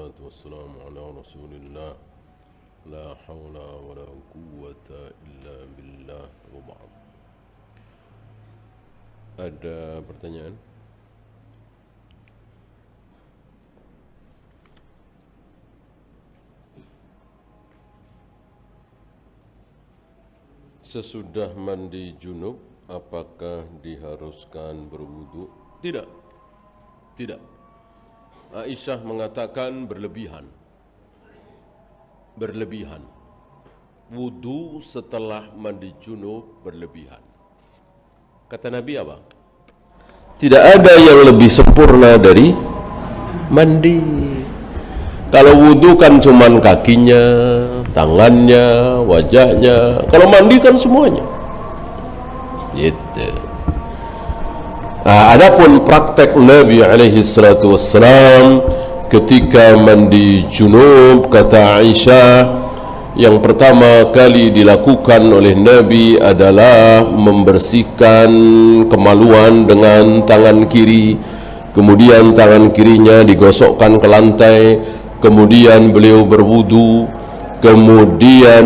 والصلاة والسلام على رسول الله لا حول ولا قوة إلا بالله وبعد. Ada pertanyaan? Sesudah mandi junub, apakah diharuskan berwudu? Tidak. Tidak. Aisyah mengatakan berlebihan. Berlebihan. Wudu setelah mandi junub berlebihan. Kata Nabi apa? Tidak ada yang lebih sempurna dari mandi. Kalau wudu kan cuman kakinya, tangannya, wajahnya. Kalau mandi kan semuanya. Gitu. Adapun praktek Nabi alaihi salatu wassalam ketika mandi junub, kata Aisyah, yang pertama kali dilakukan oleh Nabi adalah membersihkan kemaluan dengan tangan kiri, kemudian tangan kirinya digosokkan ke lantai, kemudian beliau berwudu, kemudian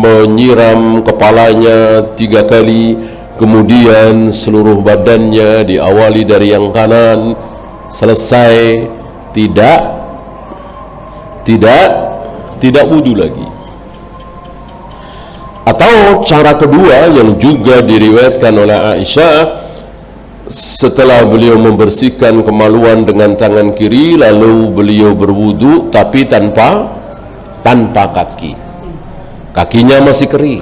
menyiram kepalanya 3 kali, kemudian seluruh badannya diawali dari yang kanan, selesai tidak wudu lagi. Atau cara kedua yang juga diriwayatkan oleh Aisyah, setelah beliau membersihkan kemaluan dengan tangan kiri, lalu beliau berwudu tapi tanpa kaki, kakinya masih kering.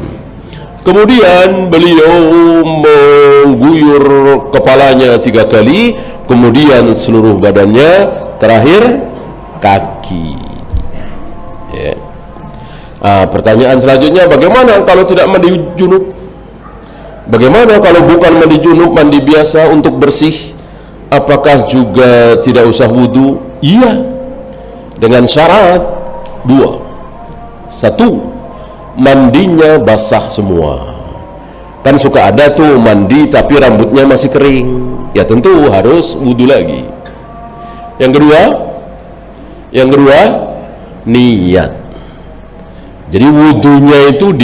Kemudian beliau mengguyur kepalanya 3 kali, kemudian seluruh badannya, terakhir kaki. Ya. Pertanyaan selanjutnya, bagaimana kalau tidak mandi junub? Bagaimana kalau bukan mandi junub, mandi biasa untuk bersih? Apakah juga tidak usah wudu? Iya, dengan syarat 2. 1, mandinya basah semua. Kan suka ada tuh mandi tapi rambutnya masih kering, ya tentu harus wudu lagi. Yang kedua niat. Jadi wudunya itu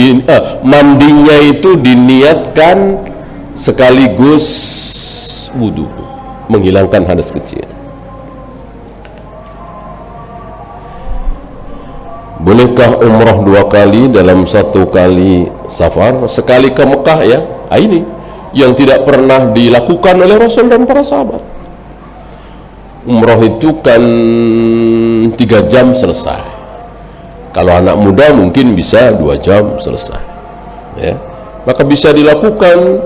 mandinya itu diniatkan sekaligus wudu, menghilangkan hadas kecil. Bolehkah umrah 2 kali dalam 1 kali safar? Sekali ke Mekah ya. Ini yang tidak pernah dilakukan oleh Rasul dan para sahabat. Umrah itu kan 3 jam selesai. Kalau anak muda mungkin bisa 2 jam selesai, ya. Maka bisa dilakukan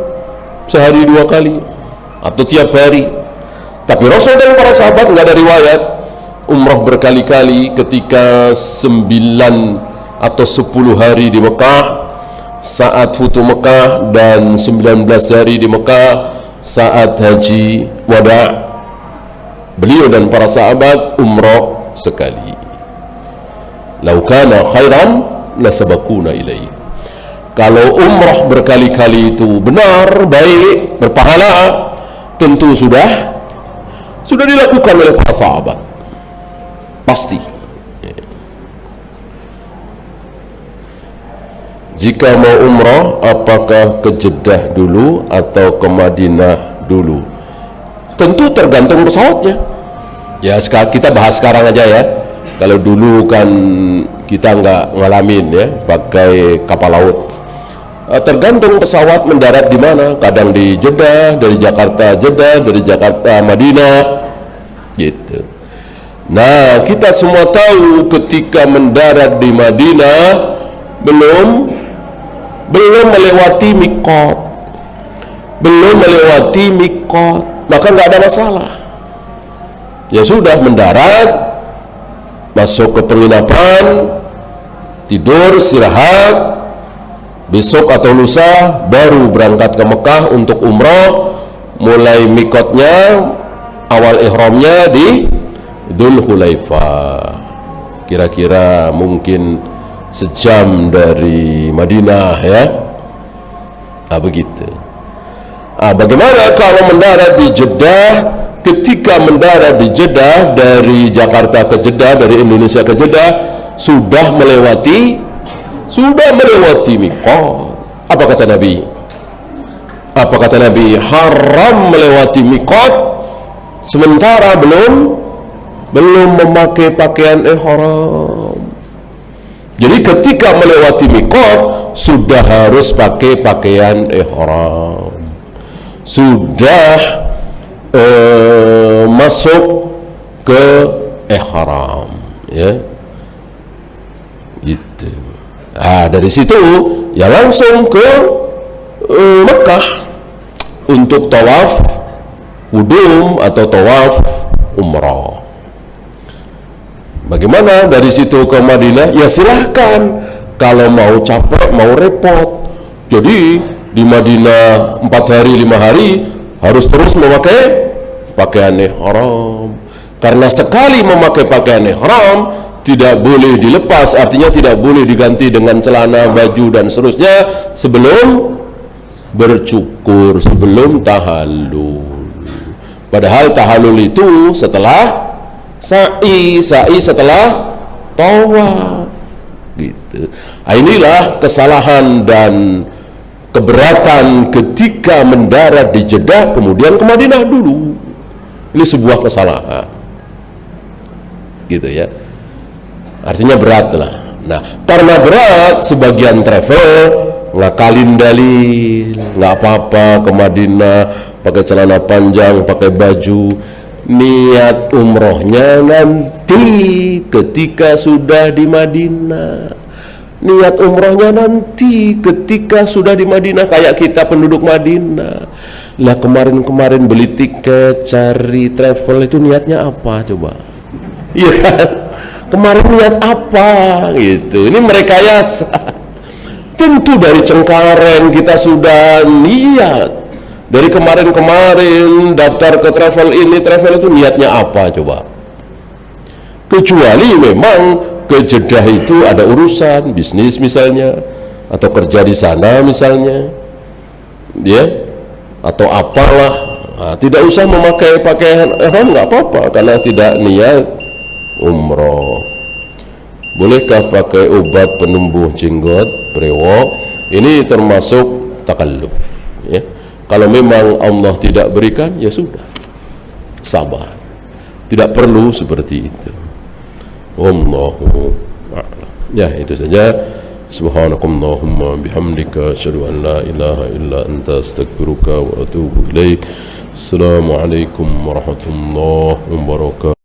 sehari 2 kali atau tiap hari. Tapi Rasul dan para sahabat nggak ada riwayat umrah berkali-kali. Ketika 9 atau 10 hari di Mekah saat Futuh Mekah, dan 19 hari di Mekah saat haji wada, beliau dan para sahabat umrah sekali. Lau kana khairan lasabakuna ilaih. Kalau umrah berkali-kali itu benar, baik, berpahala, tentu sudah dilakukan oleh para sahabat, pasti. Jika mau umrah, apakah ke Jeddah dulu atau ke Madinah dulu? Tentu tergantung pesawatnya. Ya, kita bahas sekarang aja ya. Kalau dulu kan kita nggak ngalamin ya, pakai kapal laut. Tergantung pesawat mendarat di mana. Kadang di Jeddah, dari Jakarta Jeddah, dari Jakarta Madinah, gitu. Nah, kita semua tahu ketika mendarat di Madinah belum melewati mikot, maka nggak ada masalah. Ya sudah, mendarat, masuk ke penginapan, tidur, istirahat, besok atau lusa baru berangkat ke Mekah untuk umrah. Mulai mikotnya, awal ihramnya di Dzul Hulaifah, kira-kira mungkin sejam dari Madinah ya. Begitu. Bagaimana kalau mendarat di Jeddah, ketika mendarat di Jeddah, dari Jakarta ke Jeddah, dari Indonesia ke Jeddah, sudah melewati miqat. Apa kata Nabi? Haram melewati miqat sementara belum memakai pakaian ihram. Jadi ketika melewati miqat sudah harus pakai pakaian ihram, sudah masuk ke ihram, ya, gitu. Dari situ ya langsung ke Mekah untuk tawaf qudum atau tawaf umrah. Bagaimana dari situ ke Madinah? Ya silahkan, kalau mau capek, mau repot. Jadi di Madinah 4 hari 5 hari harus terus memakai pakaian ihram. Karena sekali memakai pakaian ihram tidak boleh dilepas, artinya tidak boleh diganti dengan celana, baju dan seterusnya sebelum bercukur, sebelum tahallul. Padahal tahallul itu setelah sa'i setelah tawaf, gitu. Inilah kesalahan dan keberatan ketika mendarat di Jeddah kemudian ke Madinah dulu. Ini sebuah kesalahan, gitu ya. Artinya berat lah. Nah, karena berat, sebagian travel ngakalin dalil, nggak apa-apa ke Madinah pakai celana panjang, pakai baju, niat umrohnya nanti ketika sudah di Madinah. Niat umrohnya nanti ketika sudah di Madinah, kayak kita penduduk Madinah. Lah kemarin beli tiket, cari travel itu niatnya apa coba? Iya kan? Kemarin niat apa gitu? Ini merekayasa. Tentu dari Cengkareng kita sudah niat. Dari kemarin daftar ke travel ini, travel itu niatnya apa coba? Kecuali memang ke Jeddah itu ada urusan bisnis misalnya, atau kerja di sana misalnya, ya, atau apalah. Nah, tidak usah memakai pakaian ihram, nggak apa-apa karena tidak niat umroh. Bolehkah pakai obat penumbuh jenggot, brewok? Ini termasuk takalluf, ya. Kalau memang Allah tidak berikan, ya sudah, sabar. Tidak perlu seperti itu. Wallahu a'lam. Ya, itu saja. Subhanakallahumma bihamdika asyhadu an la ilaha illa anta astaghfiruka wa atubu ilaik. Assalamualaikum warahmatullahi wabarakatuh.